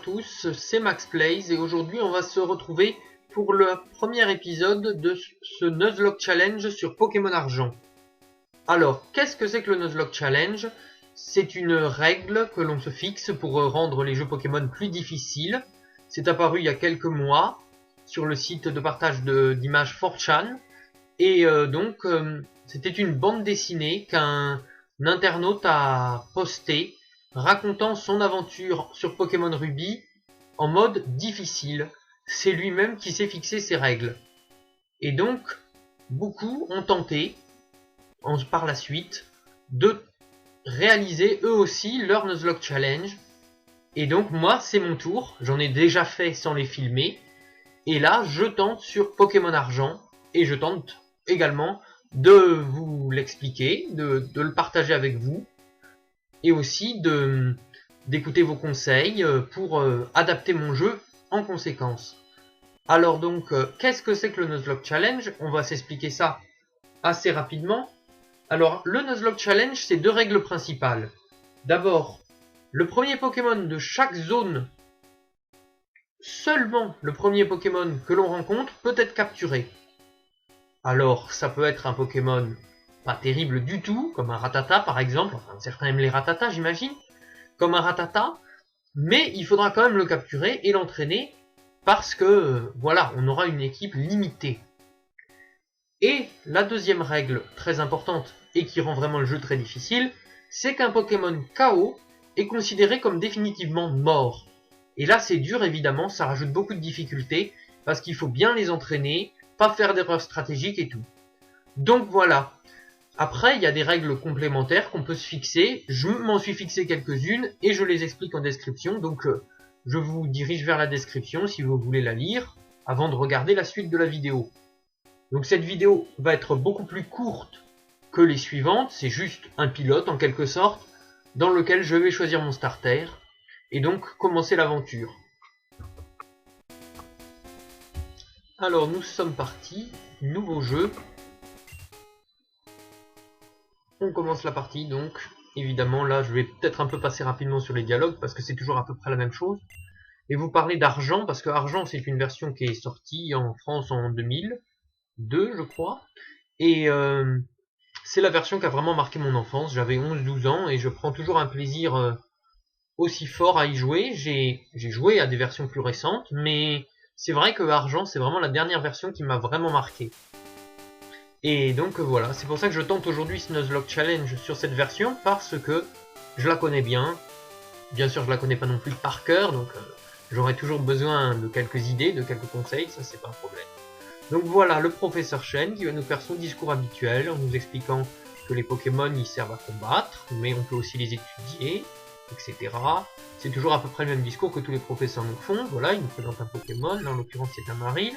tous, c'est Max Plays et aujourd'hui on va se retrouver pour le premier épisode de ce Nuzlocke Challenge sur Pokémon Argent. Alors, qu'est-ce que c'est que le Nuzlocke Challenge? C'est une règle que l'on se fixe pour rendre les jeux Pokémon plus difficiles. C'est apparu il y a quelques mois sur le site de partage d'images 4chan. Et c'était une bande dessinée qu'un internaute a postée racontant son aventure sur Pokémon Ruby en mode difficile. C'est lui-même qui s'est fixé ses règles. Et donc, beaucoup ont tenté, par la suite, de réaliser eux aussi leur Nuzlocke Challenge. Et donc, moi, c'est mon tour. J'en ai déjà fait sans les filmer. Et là, je tente sur Pokémon Argent. Et je tente également de vous l'expliquer, de le partager avec vous. Et aussi d'écouter vos conseils pour adapter mon jeu en conséquence. Alors donc, qu'est-ce que c'est que le Nuzlocke Challenge? On va s'expliquer ça assez rapidement. Alors, le Nuzlocke Challenge, c'est deux règles principales. D'abord, le premier Pokémon de chaque zone, seulement le premier Pokémon que l'on rencontre peut être capturé. Alors, ça peut être un Pokémon pas terrible du tout, comme un Rattata par exemple, enfin certains aiment les Rattata j'imagine, comme un Rattata, mais il faudra quand même le capturer et l'entraîner, parce que, voilà, on aura une équipe limitée. Et la deuxième règle très importante, et qui rend vraiment le jeu très difficile, c'est qu'un Pokémon KO est considéré comme définitivement mort. Et là c'est dur évidemment, ça rajoute beaucoup de difficultés, parce qu'il faut bien les entraîner, pas faire d'erreurs stratégiques et tout. Donc voilà. Après, il y a des règles complémentaires qu'on peut se fixer. Je m'en suis fixé quelques-unes et je les explique en description. Donc, je vous dirige vers la description si vous voulez la lire avant de regarder la suite de la vidéo. Donc, cette vidéo va être beaucoup plus courte que les suivantes. C'est juste un pilote en quelque sorte dans lequel je vais choisir mon starter et donc commencer l'aventure. Alors, nous sommes partis. Nouveau jeu. On commence la partie, donc évidemment là je vais peut-être un peu passer rapidement sur les dialogues parce que c'est toujours à peu près la même chose. Et vous parler d'Argent, parce que Argent c'est une version qui est sortie en France en 2002 je crois. Et c'est la version qui a vraiment marqué mon enfance, j'avais 11-12 ans et je prends toujours un plaisir aussi fort à y jouer. J'ai joué à des versions plus récentes, mais c'est vrai que Argent c'est vraiment la dernière version qui m'a vraiment marqué. Et donc voilà, c'est pour ça que je tente aujourd'hui ce Nuzlocke Challenge sur cette version, parce que je la connais bien. Bien sûr je la connais pas non plus par cœur, donc j'aurai toujours besoin de quelques idées, de quelques conseils, ça c'est pas un problème. Donc voilà, le professeur Chen qui va nous faire son discours habituel en nous expliquant que les Pokémon ils servent à combattre, mais on peut aussi les étudier, etc. C'est toujours à peu près le même discours que tous les professeurs nous font. Voilà, il nous présente un Pokémon, là en l'occurrence c'est un Marill.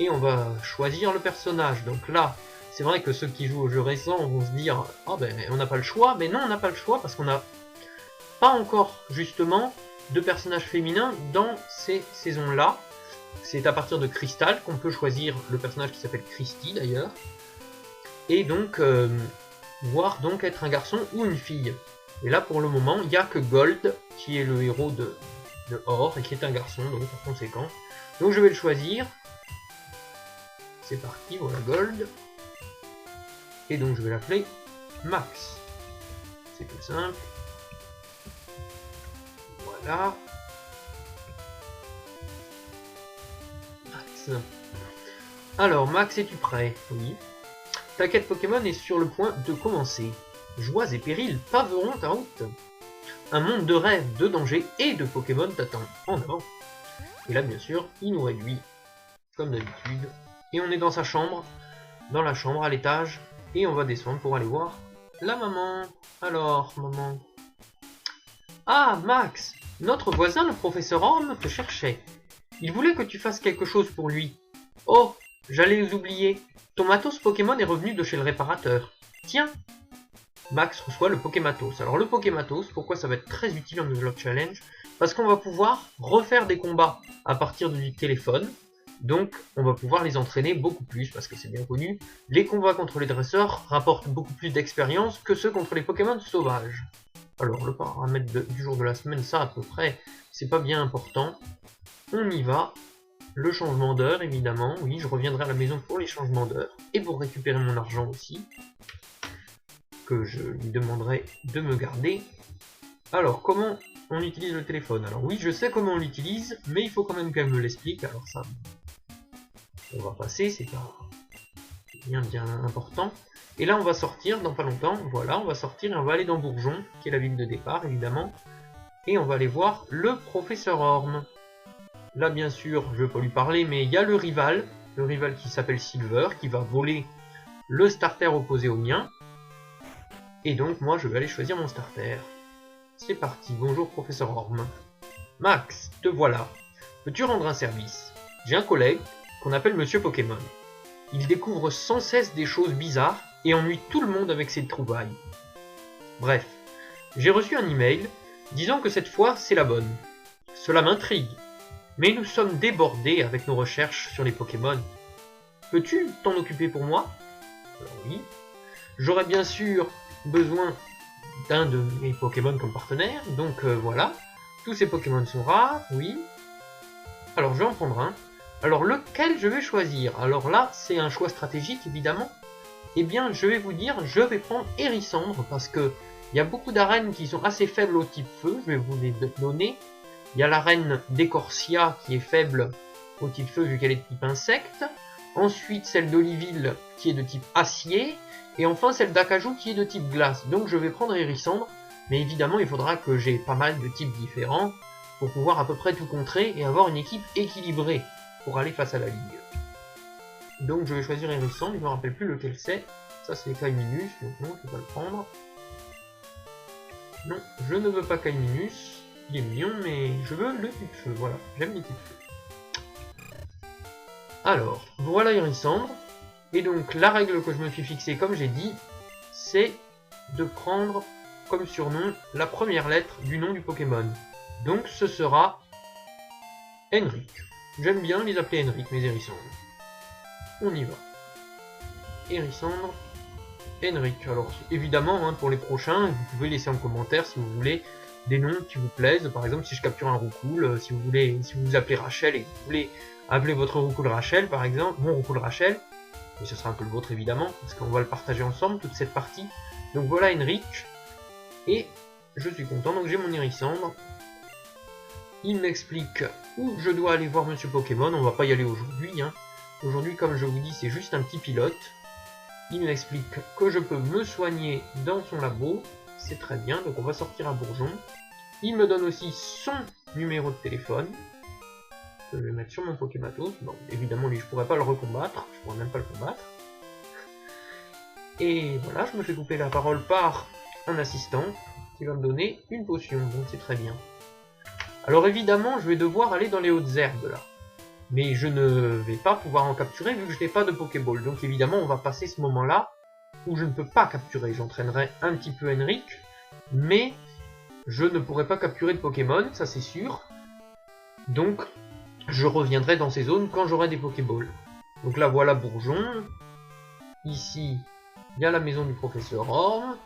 Et on va choisir le personnage. Donc là, c'est vrai que ceux qui jouent aux jeux récents vont se dire « Ah ben on n'a pas le choix », mais non on n'a pas le choix parce qu'on n'a pas encore justement de personnages féminins dans ces saisons-là. C'est à partir de Crystal qu'on peut choisir le personnage qui s'appelle Christy d'ailleurs. Et donc, voir donc être un garçon ou une fille. Et là pour le moment, il n'y a que Gold qui est le héros de Or et qui est un garçon, donc par conséquent. Donc je vais le choisir. C'est parti, voilà Gold. Et donc je vais l'appeler Max. C'est tout simple. Voilà. Max. Alors Max, es-tu prêt? Oui. Ta quête Pokémon est sur le point de commencer. Joies et périls paveront ta route. Un monde de rêves, de dangers et de Pokémon t'attend en avant. Et là bien sûr, il nous réduit, comme d'habitude. Et on est dans sa chambre, dans la chambre à l'étage, et on va descendre pour aller voir la maman. Alors, maman. Ah, Max, notre voisin, le professeur Orme, te cherchait. Il voulait que tu fasses quelque chose pour lui. Oh, j'allais les oublier. Ton matos Pokémon est revenu de chez le réparateur. Tiens. Max reçoit le Pokématos. Alors le Pokématos, pourquoi ça va être très utile en Nuzlocke Challenge? Parce qu'on va pouvoir refaire des combats à partir du téléphone. Donc on va pouvoir les entraîner beaucoup plus, parce que c'est bien connu, les combats contre les dresseurs rapportent beaucoup plus d'expérience que ceux contre les Pokémon sauvages. Alors, le paramètre du jour de la semaine, ça à peu près, c'est pas bien important. On y va. Le changement d'heure, évidemment. Oui, je reviendrai à la maison pour les changements d'heure. Et pour récupérer mon argent aussi. Que je lui demanderai de me garder. Alors, comment on utilise le téléphone? Alors oui, je sais comment on l'utilise, mais il faut quand même qu'elle me l'explique. Alors ça, on va passer, c'est pas bien important. Et là, on va sortir dans pas longtemps. Voilà, on va sortir et on va aller dans Bourgon, qui est la ville de départ, évidemment. Et on va aller voir le professeur Orme. Là, bien sûr, je ne vais pas lui parler, mais il y a le rival qui s'appelle Silver, qui va voler le starter opposé au mien. Et donc, moi, je vais aller choisir mon starter. C'est parti, bonjour professeur Orme. Max, te voilà. Peux-tu rendre un service? J'ai un collègue qu'on appelle Monsieur Pokémon. Il découvre sans cesse des choses bizarres et ennuie tout le monde avec ses trouvailles. Bref, j'ai reçu un email disant que cette fois c'est la bonne. Cela m'intrigue, mais nous sommes débordés avec nos recherches sur les Pokémon. Peux-tu t'en occuper pour moi? Alors oui. J'aurais bien sûr besoin d'un de mes Pokémon comme partenaire, donc voilà. Tous ces Pokémon sont rares, oui. Alors je vais en prendre un. Alors lequel je vais choisir? Alors là, c'est un choix stratégique évidemment. Eh bien, je vais vous dire, je vais prendre Hérissandre parce que il y a beaucoup d'arènes qui sont assez faibles au type feu, je vais vous les donner. Il y a l'arène d'Ecorcia qui est faible au type feu vu qu'elle est de type insecte. Ensuite, celle d'Oliville qui est de type acier. Et enfin, celle d'Acajou qui est de type glace. Donc je vais prendre Hérissandre. Mais évidemment, il faudra que j'ai pas mal de types différents pour pouvoir à peu près tout contrer et avoir une équipe équilibrée pour aller face à la ligue. Donc je vais choisir Hérissandre, je ne me rappelle plus lequel c'est. Ça c'est Kaiminus, donc non, je ne vais pas le prendre. Non, je ne veux pas Kaiminus. Il est mignon, mais je veux le type feu, voilà, j'aime les types feu. Alors, voilà Hérissandre. Et donc la règle que je me suis fixée, comme j'ai dit, c'est de prendre comme surnom la première lettre du nom du Pokémon. Donc ce sera Henrik. J'aime bien les appeler Henrik, mes Hérissandres. On y va. Hérissandre, Henrik. Alors évidemment, hein, pour les prochains, vous pouvez laisser en commentaire si vous voulez des noms qui vous plaisent. Par exemple, si je capture un Roucoule, si vous vous appelez Rachel et que vous voulez appeler votre Roucoule Rachel, par exemple, mon Roucoule Rachel, et ce sera un peu le vôtre évidemment, parce qu'on va le partager ensemble, toute cette partie. Donc voilà Henrik, et je suis content, donc j'ai mon Hérissandre. Il m'explique où je dois aller voir Monsieur Pokémon, on va pas y aller aujourd'hui, hein. Aujourd'hui, comme je vous dis, c'est juste un petit pilote. Il m'explique que je peux me soigner dans son labo, c'est très bien, donc on va sortir à Bourgon. Il me donne aussi son numéro de téléphone, que je vais mettre sur mon Pokématos. Bon, évidemment, lui, je pourrais pas le recombattre, je pourrais même pas le combattre. Et voilà, je me fais couper la parole par un assistant qui va me donner une potion, donc c'est très bien. Alors évidemment, je vais devoir aller dans les hautes herbes là. Mais je ne vais pas pouvoir en capturer vu que je n'ai pas de Pokéball. Donc évidemment, on va passer ce moment-là où je ne peux pas capturer. J'entraînerai un petit peu Henrik, mais je ne pourrai pas capturer de Pokémon, ça c'est sûr. Donc, je reviendrai dans ces zones quand j'aurai des Pokéballs. Donc là, voilà Bourgon. Ici, il y a la maison du professeur Orme.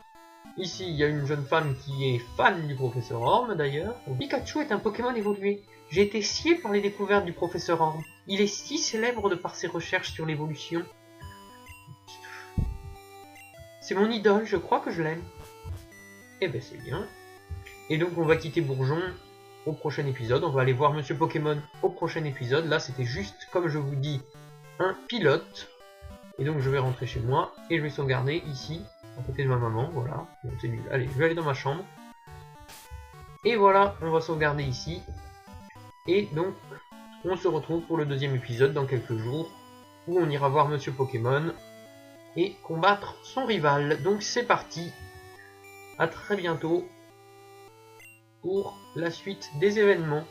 Ici, il y a une jeune femme qui est fan du professeur Orme d'ailleurs. Pikachu est un Pokémon évolué. J'ai été scié par les découvertes du professeur Orme. Il est si célèbre de par ses recherches sur l'évolution. C'est mon idole, je crois que je l'aime. Eh ben c'est bien. Et donc on va quitter Bourgon au prochain épisode. On va aller voir Monsieur Pokémon au prochain épisode. Là c'était juste, comme je vous dis, un pilote. Et donc je vais rentrer chez moi et je vais sauvegarder ici, à côté de ma maman. Voilà, c'est nul. Allez, je vais aller dans ma chambre. Et voilà, on va sauvegarder ici. Et donc, on se retrouve pour le deuxième épisode dans quelques jours, où on ira voir Monsieur Pokémon et combattre son rival. Donc c'est parti, à très bientôt pour la suite des événements.